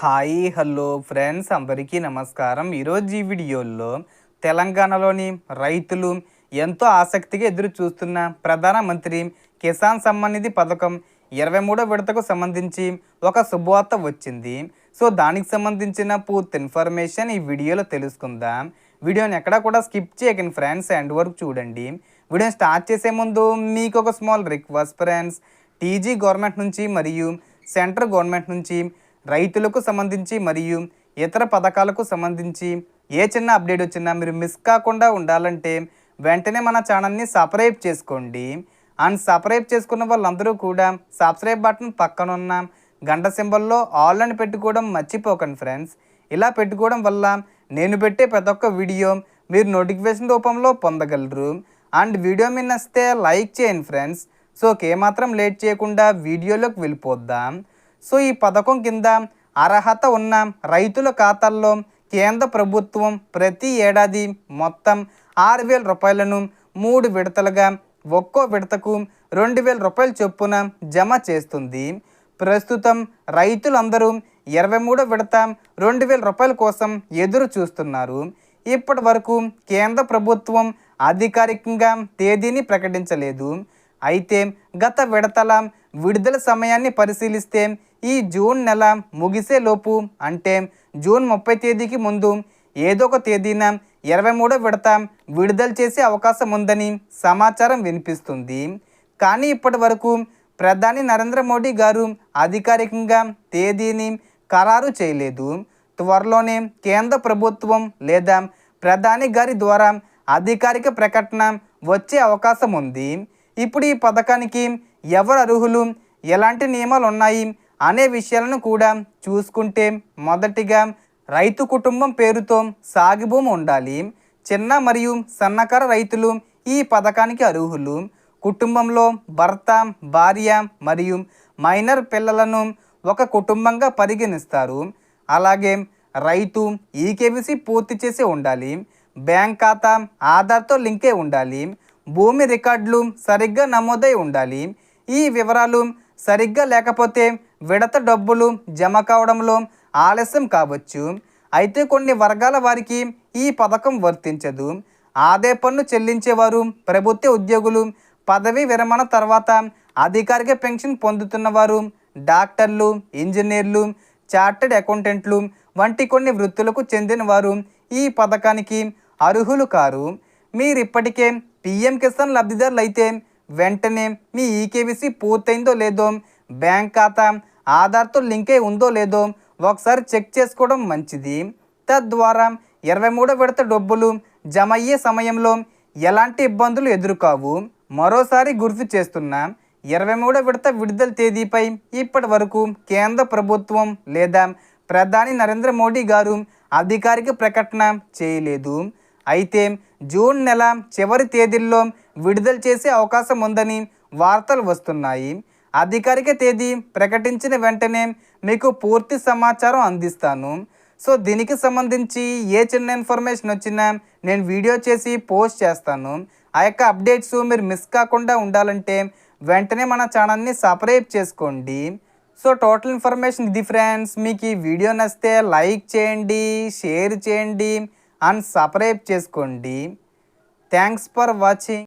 Hi hello friends అందరికీ నమస్కారం. ఈరోజు ఈ వీడియోలో తెలంగాణలోని రైతులు ఎంతో ఆసక్తిగా ఎదురు చూస్తున్న ప్రధానమంత్రి కిసాన్ సమ్మాన్ నిధి పథకం 23వ విడతకు సంబంధించి ఒక శుభవార్త వచ్చింది. సో దానికి సంబంధించిన పూర్తి ఇన్ఫర్మేషన్ ఈ వీడియోలో తెలుసుకుందాం. వీడియోని ఎక్కడా కూడా స్కిప్ చేయకండి ఫ్రెండ్స్, ఎండ్ వరకు చూడండి. వీడియోని స్టార్ట్ చేసే ముందు మీకు ఒక small request friends, TG government నుంచి మరియు సెంట్రల్ గవర్నమెంట్ నుంచి రైతులకు సంబంధించి మరియు ఇతర పథకాలకు సంబంధించి ఏ చిన్న అప్డేట్ వచ్చినా మీరు మిస్ కాకుండా ఉండాలంటే వెంటనే మన ఛానల్ని సబ్స్క్రైబ్ చేసుకోండి. అండ్ సబ్స్క్రైబ్ చేసుకున్న వాళ్ళందరూ కూడా సబ్స్క్రైబ్ బటన్ పక్కనున్న గంట సింబల్లో ఆల్ అని పెట్టుకోవడం మర్చిపోకండి ఫ్రెండ్స్. ఇలా పెట్టుకోవడం వల్ల నేను పెట్టే ప్రతి ఒక్క వీడియో మీరు నోటిఫికేషన్ రూపంలో పొందగలరు. అండ్ వీడియో మీద నచ్చితే లైక్ చేయండి ఫ్రెండ్స్. సో ఏమాత్రం లేట్ చేయకుండా వీడియోలోకి వెళ్ళిపోద్దాం. సో ఈ పథకం కింద అర్హత ఉన్న రైతుల ఖాతాల్లో కేంద్ర ప్రభుత్వం ప్రతి ఏడాది మొత్తం 6,000 రూపాయలను 3 విడతలుగా ఒక్కో విడతకు 2,000 రూపాయల చొప్పున జమ చేస్తుంది. ప్రస్తుతం రైతులందరూ 23వ విడత 2,000 రూపాయల కోసం ఎదురు చూస్తున్నారు. ఇప్పటి వరకు కేంద్ర ప్రభుత్వం అధికారికంగా తేదీని ప్రకటించలేదు. అయితే గత విడతల విడుదల సమయాన్ని పరిశీలిస్తే ఈ జూన్ నెల ముగిసేలోపు అంటే జూన్ 30 తేదీకి ముందు ఏదో ఒక తేదీన 23వ విడత విడుదల చేసే అవకాశం ఉందని సమాచారం వినిపిస్తుంది. కానీ ఇప్పటి వరకు ప్రధాని నరేంద్ర మోడీ గారు అధికారికంగా తేదీని ఖరారు చేయలేదు. త్వరలోనే కేంద్ర ప్రభుత్వం లేదా ప్రధాని గారి ద్వారా అధికారిక ప్రకటన వచ్చే అవకాశం ఉంది. ఇప్పుడు ఈ పథకానికి ఎవరు అర్హులు, ఎలాంటి నియమాలు ఉన్నాయి అనే విషయాలను కూడా చూసుకుంటే మొదటిగా రైతు కుటుంబం పేరుతో సాగు భూమి ఉండాలి. చిన్న మరియు సన్నకారు రైతులు ఈ పథకానికి అర్హులు. కుటుంబంలో భర్త, భార్య మరియు మైనర్ పిల్లలను ఒక కుటుంబంగా పరిగణిస్తారు. అలాగే రైతు ఈకేవీసీ పూర్తి చేసి ఉండాలి. బ్యాంక్ ఖాతా ఆధార్తో లింకే ఉండాలి. భూమి రికార్డులు సరిగ్గా నమోదై ఉండాలి. ఈ వివరాలు సరిగ్గా లేకపోతే విడత డబ్బులు జమ కావడంలో ఆలస్యం కావచ్చు. అయితే కొన్ని వర్గాల వారికి ఈ పథకం వర్తించదు. ఆదాయ పన్ను చెల్లించేవారు, ప్రభుత్వ ఉద్యోగులు, పదవీ విరమణ తర్వాత అధికారిక పెన్షన్ పొందుతున్నవారు, డాక్టర్లు, ఇంజనీర్లు, చార్టెడ్ అకౌంటెంట్లు వంటి కొన్ని వృత్తులకు చెందిన వారు ఈ పథకానికి అర్హులు కారు. మీరు ఇప్పటికే పిఎం కిసాన్ లబ్ధిదారులు అయితే వెంటనే మీ ఈకేవీసీ పూర్తయిందో లేదో, బ్యాంక్ ఖాతా ఆధార్తో లింక్ అయి ఉందో లేదో ఒకసారి చెక్ చేసుకోవడం మంచిది. తద్వారా 23వ విడత డబ్బులు జమ అయ్యే సమయంలో ఎలాంటి ఇబ్బందులు ఎదురుకావు. మరోసారి గుర్తు చేస్తున్నా, 23వ విడత విడుదల తేదీపై ఇప్పటి వరకు కేంద్ర ప్రభుత్వం లేదా ప్రధాని నరేంద్ర మోడీ గారు అధికారిక ప్రకటన చేయలేదు. అయితే జూన్ నెల చివరి తేదీల్లో విడుదల చేసే అవకాశం ఉందని వార్తలు వస్తున్నాయి. అధికారిక తేదీ ప్రకటించిన వెంటనే మీకు పూర్తి సమాచారం అందిస్తాను. సో దీనికి సంబంధించి ఏ చిన్న ఇన్ఫర్మేషన్ వచ్చినా నేను వీడియో చేసి పోస్ట్ చేస్తాను. ఆ యొక్క అప్డేట్స్ మీరు మిస్ కాకుండా ఉండాలంటే వెంటనే మన ఛానల్ని సబ్స్క్రైబ్ చేసుకోండి. సో టోటల్ ఇన్ఫర్మేషన్ ఇది ఫ్రెండ్స్. మీకు ఈ వీడియో నచ్చితే లైక్ చేయండి, షేర్ చేయండి అండ్ సబ్స్క్రైబ్ చేసుకోండి. Thanks for watching.